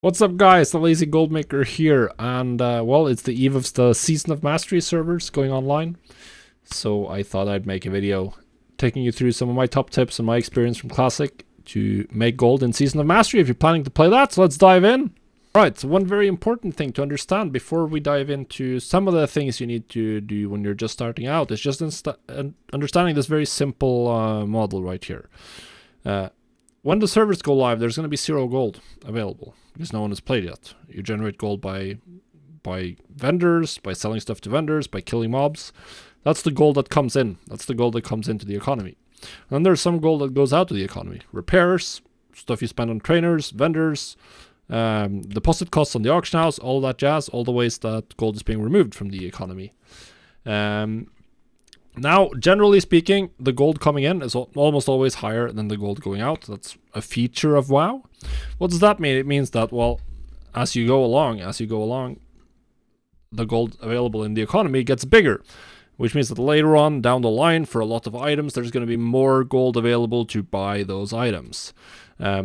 What's up, guys? The Lazy Goldmaker here, and well, it's the eve of the Season of Mastery servers going online, so I thought I'd make a video taking you through some of my top tips and my experience from Classic to make gold in Season of Mastery if you're planning to play that. So let's dive in. Alright, so one very important thing to understand before we dive into some of the things you need to do when you're just starting out is just understanding this very simple model right here. When the servers go live, there's going to be 0 gold available because no one has played yet. You generate gold by vendors, by selling stuff to vendors, by killing mobs. That's the gold that comes in. That's the gold that comes into the economy. And then there's some gold that goes out to the economy. Repairs, stuff you spend on trainers, vendors, deposit costs on the auction house, all that jazz, all the ways that gold is being removed from the economy. Now, generally speaking, the gold coming in is almost always higher than the gold going out. That's a feature of WoW. What does that mean? It means that, well, as you go along, the gold available in the economy gets bigger, which means that later on down the line for a lot of items, there's going to be more gold available to buy those items.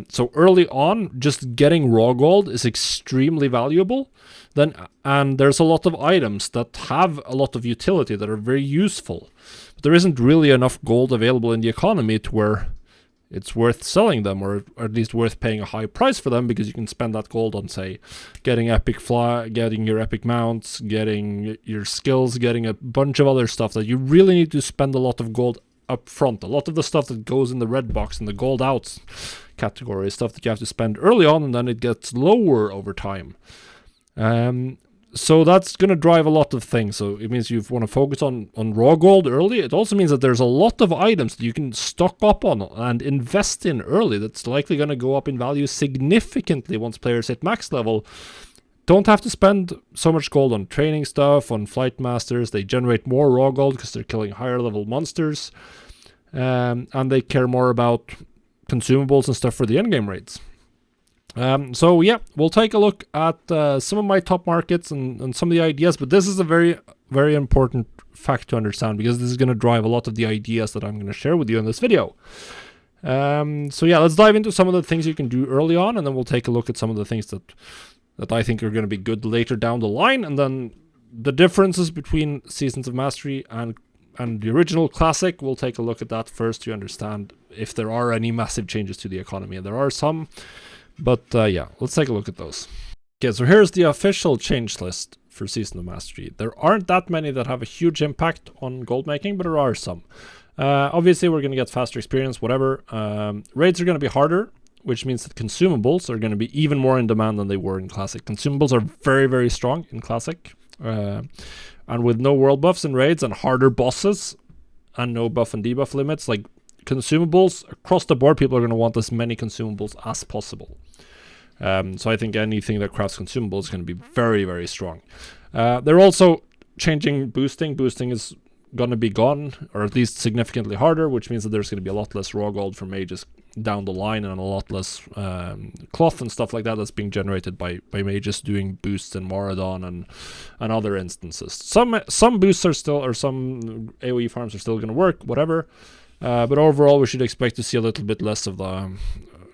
So early on, just getting raw gold is extremely valuable. And there's a lot of items that have a lot of utility that are very useful. But there isn't really enough gold available in the economy to where it's worth selling them, or at least worth paying a high price for them, because you can spend that gold on, say, getting epic fly, getting your epic mounts, getting your skills, getting a bunch of other stuff that you really need to spend a lot of gold up front. A lot of the stuff that goes in the red box in the gold outs category is stuff that you have to spend early on, and then it gets lower over time. So that's going to drive a lot of things. So it means you want to focus on raw gold early. It also means that there's a lot of items that you can stock up on and invest in early that's likely going to go up in value significantly once players hit max level. Don't have to spend so much gold on training stuff, on flight masters. They generate more raw gold because they're killing higher level monsters. And they care more about consumables and stuff for the endgame raids. So yeah, we'll take a look at some of my top markets and some of the ideas, but this is a very, very important fact to understand, because this is going to drive a lot of the ideas that I'm going to share with you in this video. So yeah, let's dive into some of the things you can do early on, and then we'll take a look at some of the things that I think are going to be good later down the line, and then the differences between Seasons of Mastery and the original Classic. We'll take a look at that first to understand if there are any massive changes to the economy, and there are some. But yeah, let's take a look at those. Okay, so here's the official change list for Season of Mastery. There aren't that many that have a huge impact on gold making, but there are some. Obviously, we're going to get faster experience, whatever. Raids are going to be harder, which means that consumables are going to be even more in demand than they were in Classic. Consumables are very, very strong in Classic. And with no world buffs in raids and harder bosses and no buff and debuff limits, like consumables across the board, people are going to want as many consumables as possible. So I think anything that crafts consumables is going to be very, very strong. They're also changing boosting. Boosting is going to be gone, or at least significantly harder, which means that there's going to be a lot less raw gold for mages down the line, and a lot less cloth and stuff like that that's being generated by mages doing boosts in Moradon and other instances. Some boosts are still, or some AoE farms are still going to work, whatever. But overall, we should expect to see a little bit less of the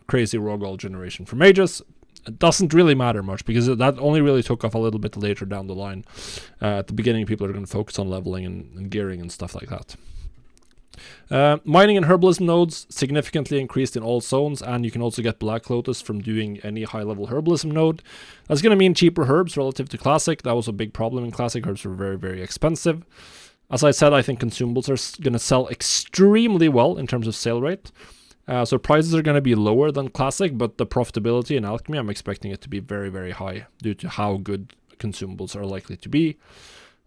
crazy raw gold generation for mages. It doesn't really matter much, because that only really took off a little bit later down the line. At the beginning, people are going to focus on leveling and gearing and stuff like that. Mining and herbalism nodes significantly increased in all zones, and you can also get Black Lotus from doing any high-level herbalism node. That's going to mean cheaper herbs relative to Classic. That was a big problem in Classic. Herbs were very, very expensive. As I said, I think consumables are going to sell extremely well in terms of sale rate. So prices are going to be lower than Classic, but the profitability in Alchemy, I'm expecting it to be very, very high due to how good consumables are likely to be.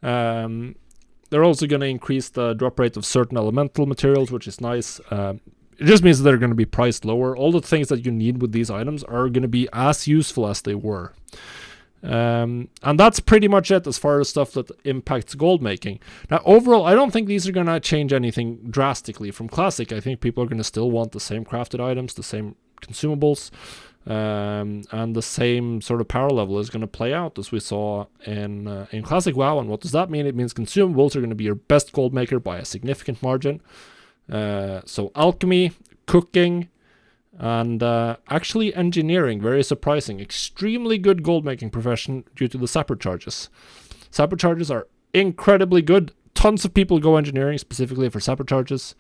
They're also going to increase the drop rate of certain elemental materials, which is nice. It just means that they're going to be priced lower. All the things that you need with these items are going to be as useful as they were. And that's pretty much it as far as stuff that impacts gold making. Now, overall, I don't think these are going to change anything drastically from Classic. I think people are going to still want the same crafted items, the same consumables, and the same sort of power level is going to play out as we saw in Classic WoW. And what does that mean? It means consumables are going to be your best gold maker by a significant margin. So alchemy, cooking, And actually engineering, very surprising. Extremely good gold making profession due to the sapper charges. Sapper charges are incredibly good. Tons of people go engineering specifically for sapper charges.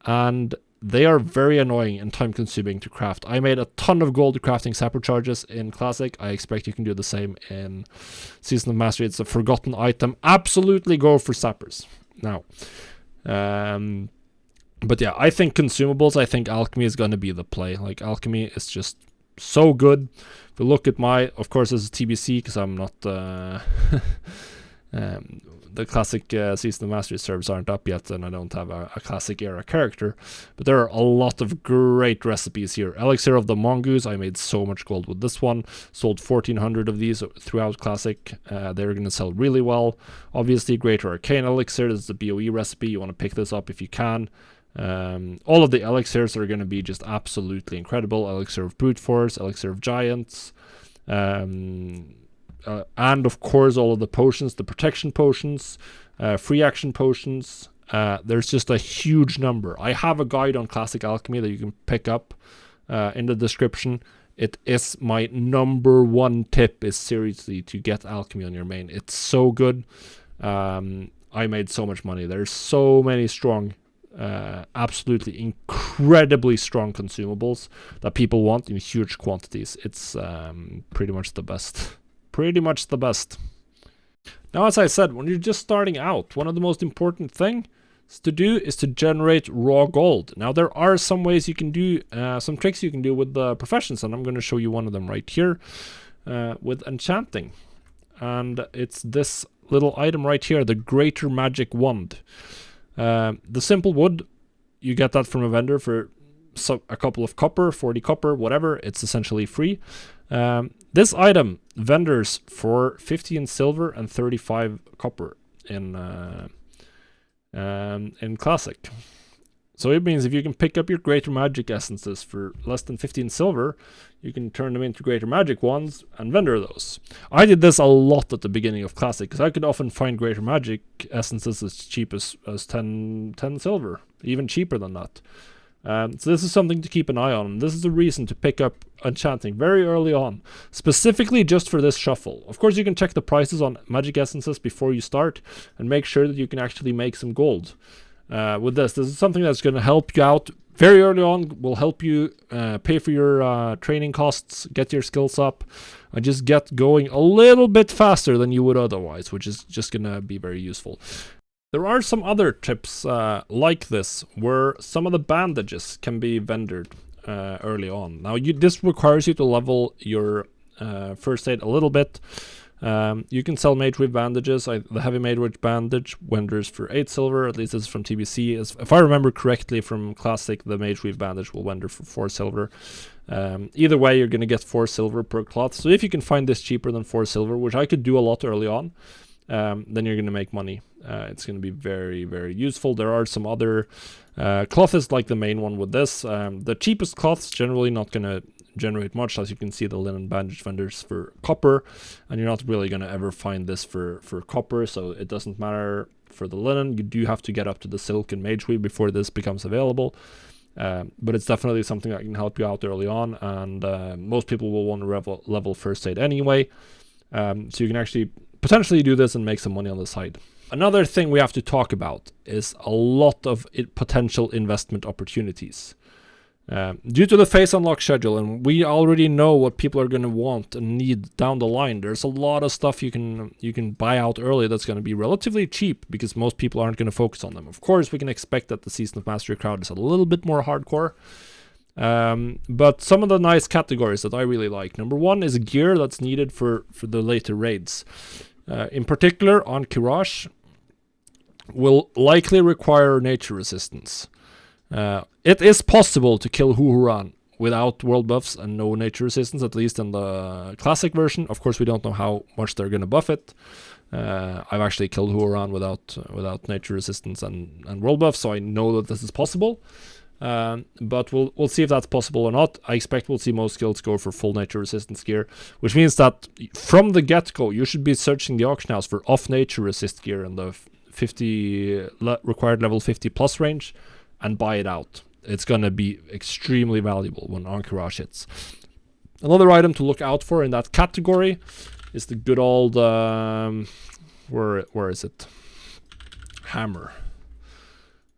And they are very annoying and time consuming to craft. I made a ton of gold crafting sapper charges in Classic. I expect you can do the same in Season of Mastery. It's a forgotten item. Absolutely go for sappers. Now, but yeah, I think consumables, I think alchemy is going to be the play. Like, alchemy is just so good. If you look at of course, this is TBC because I'm not, the classic Season of Mastery servers aren't up yet, and I don't have a classic era character. But there are a lot of great recipes here. Elixir of the Mongoose, I made so much gold with this one. Sold 1,400 of these throughout Classic. They're going to sell really well. Obviously, Greater Arcane Elixir, this is the BOE recipe. You want to pick this up if you can. All of the elixirs are going to be just absolutely incredible. Elixir of Brute Force, Elixir of Giants, and of course all of the potions, the protection potions, free action potions. There's just a huge number. I have a guide on Classic Alchemy that you can pick up in the description. It is my number one tip, is seriously to get alchemy on your main. It's so good. I made so much money. There's so many strong, absolutely incredibly strong consumables that people want in huge quantities. It's pretty much the best. Pretty much the best. Now, as I said, when you're just starting out, one of the most important things to do is to generate raw gold. Now, there are some ways you can do, some tricks you can do with the professions, and I'm going to show you one of them right here with enchanting. And it's this little item right here, the Greater Magic Wand. The simple wood, you get that from a vendor for a couple of copper, 40 copper, whatever. It's essentially free. This item vendors for 15 silver and 35 copper in Classic. So it means if you can pick up your Greater Magic essences for less than 15 silver, you can turn them into Greater Magic ones and vendor those. I did this a lot at the beginning of Classic because I could often find Greater Magic essences as cheap as 10 silver, even cheaper than that. So this is something to keep an eye on. This is a reason to pick up enchanting very early on, specifically just for this shuffle. Of course, you can check the prices on magic essences before you start and make sure that you can actually make some gold with this. This is something that's going to help you out very early on, will help you pay for your training costs, get your skills up, and just get going a little bit faster than you would otherwise, which is just going to be very useful. There are some other tips like this, where some of the bandages can be vendored early on. Now, this requires you to level your first aid a little bit. You can sell Mage Weave bandages. The Heavy Mage Weave bandage vendors for 8 silver, at least this is from TBC. If I remember correctly from Classic, the Mage Weave bandage will vendor for 4 silver. Either way, you're going to get 4 silver per cloth. So if you can find this cheaper than 4 silver, which I could do a lot early on, then you're going to make money. It's going to be very, very useful. There are some other cloth is like the main one with this. The cheapest cloths generally not going to generate much, as you can see the linen bandage vendors for copper, and you're not really going to ever find this for copper, so it doesn't matter for the linen. You do have to get up to the silk and mage weave before this becomes available. But it's definitely something that can help you out early on, and most people will want to level first aid anyway. So you can actually potentially do this and make some money on the side. Another thing we have to talk about is a lot of potential investment opportunities. Due to the phase unlock schedule, and we already know what people are going to want and need down the line, there's a lot of stuff you can buy out early that's going to be relatively cheap because most people aren't going to focus on them. Of course, we can expect that the Season of Mastery crowd is a little bit more hardcore. But some of the nice categories that I really like. Number one is gear that's needed for the later raids. In particular, on Kirash, will likely require nature resistance. It is possible to kill Huhuran without world buffs and no nature resistance, at least in the classic version. Of course, we don't know how much they're going to buff it. I've actually killed Huhuran without nature resistance and world buff, so I know that this is possible. But we'll see if that's possible or not. I expect we'll see most guilds go for full nature resistance gear, which means that from the get-go, you should be searching the auction house for off-nature resist gear in the 50 required level 50 plus range and buy it out. it's gonna be extremely valuable when Encourage hits. Another item to look out for in that category is the good old where is it? Hammer.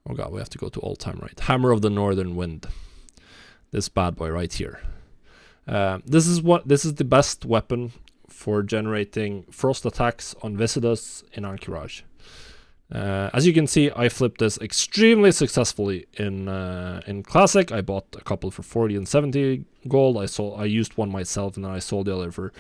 Oh god, we have to go to all time right. Hammer of the Northern Wind. This bad boy right here. This is the best weapon for generating frost attacks on Viscidus in Encourage. As you can see, I flipped this extremely successfully in Classic. I bought a couple for 40 and 70 gold. I used one myself, and then I sold the other for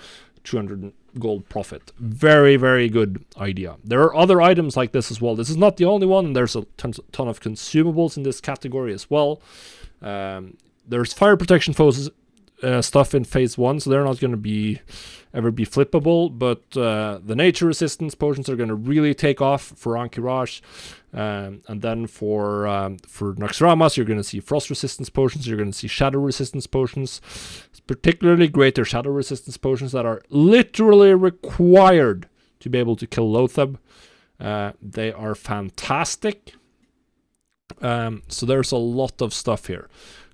200 gold profit. Very, very good idea. There are other items like this as well. This is not the only one. There's a ton of consumables in this category as well. There's fire protection stuff in phase 1, so they're not going to ever be flippable, but the nature resistance potions are going to really take off for Encourage, and then for Naxxramas you're going to see frost resistance potions, you're going to see shadow resistance potions. It's particularly great their shadow resistance potions that are literally required to be able to kill Loatheb. They are fantastic. So there's a lot of stuff here.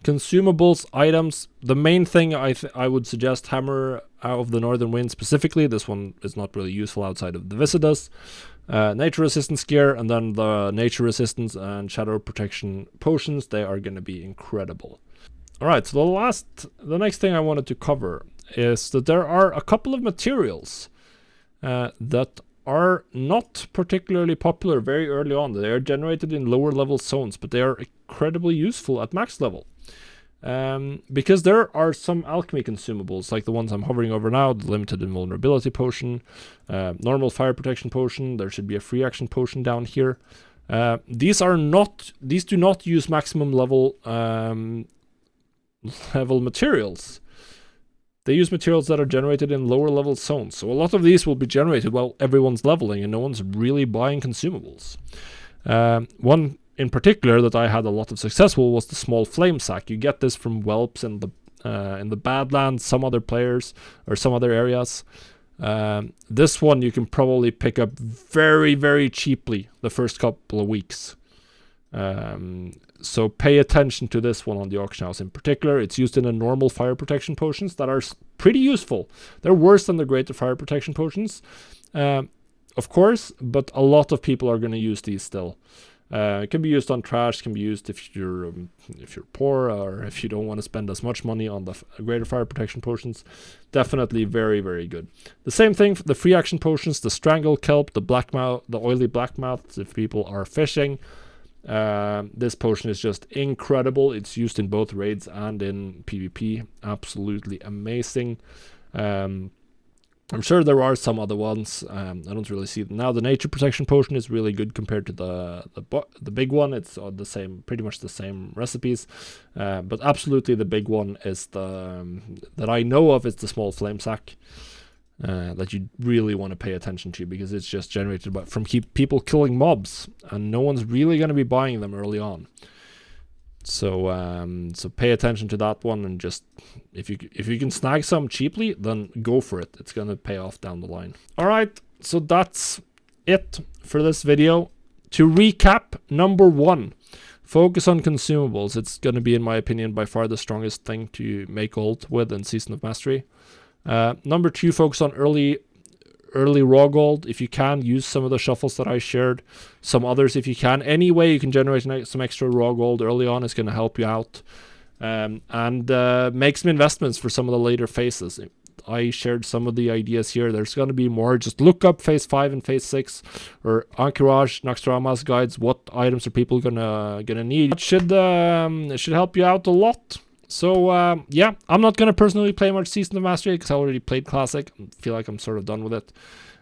Consumables, items, the main thing I would suggest Hammer of the Northern Wind specifically. This one is not really useful outside of the Viscidus. Nature resistance gear, and then the nature resistance and shadow protection potions, they are going to be incredible. Alright, so the next thing I wanted to cover is that there are a couple of materials that are not particularly popular very early on. They are generated in lower level zones, but they are incredibly useful at max level. Because there are some alchemy consumables, like the ones I'm hovering over now, the limited invulnerability potion, normal fire protection potion, there should be a free action potion down here. These do not use maximum level materials. They use materials that are generated in lower level zones. So a lot of these will be generated while everyone's leveling and no one's really buying consumables. One in particular that I had a lot of success with was the small flame sack. You get this from whelps in the Badlands, some other players or some other areas. This one you can probably pick up very, very cheaply the first couple of weeks. So pay attention to this one on the auction house in particular. It's used in the normal fire protection potions that are pretty useful. They're worse than the greater fire protection potions, of course, but a lot of people are going to use these still. It can be used on trash, can be used if you're poor or if you don't want to spend as much money on the greater fire protection potions. Definitely very, very good. The same thing for the free action potions, the strangle kelp, the oily blackmouth if people are fishing. This potion is just incredible. It's used in both raids and in PvP. Absolutely amazing. I'm sure there are some other ones. I don't really see them now. The nature protection potion is really good compared to the big one. It's pretty much the same recipes. But absolutely the big one is that I know of is the small flame sack. That you really want to pay attention to, because it's just generated from people killing mobs, and no one's really going to be buying them early on. So pay attention to that one, and just if you can snag some cheaply, then go for it. It's going to pay off down the line. All right, so that's it for this video. To recap, number 1, focus on consumables. It's going to be, in my opinion, by far the strongest thing to make gold with in Season of Mastery. Number 2, focus on early raw gold. If you can, use some of the shuffles that I shared. Some others if you can. Any way you can generate some extra raw gold early on is going to help you out. And make some investments for some of the later phases. I shared some of the ideas here. There's going to be more. Just look up phase 5 and phase 6 or Encourage, Naxxramas guides. What items are people gonna need? It should help you out a lot. So, yeah, I'm not going to personally play much Season of Mastery because I already played Classic. I feel like I'm sort of done with it.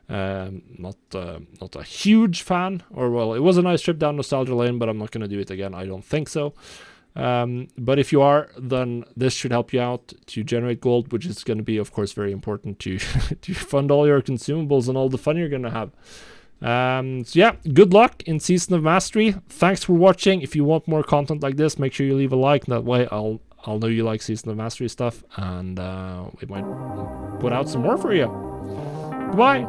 Not a huge fan. Or, well, it was a nice trip down nostalgia lane, but I'm not going to do it again. I don't think so. But if you are, then this should help you out to generate gold, which is going to be, of course, very important to fund all your consumables and all the fun you're going to have. So yeah, good luck in Season of Mastery. Thanks for watching. If you want more content like this, make sure you leave a like. That way I'll know you like Season of Mastery stuff, and we might put out some more for you. Goodbye!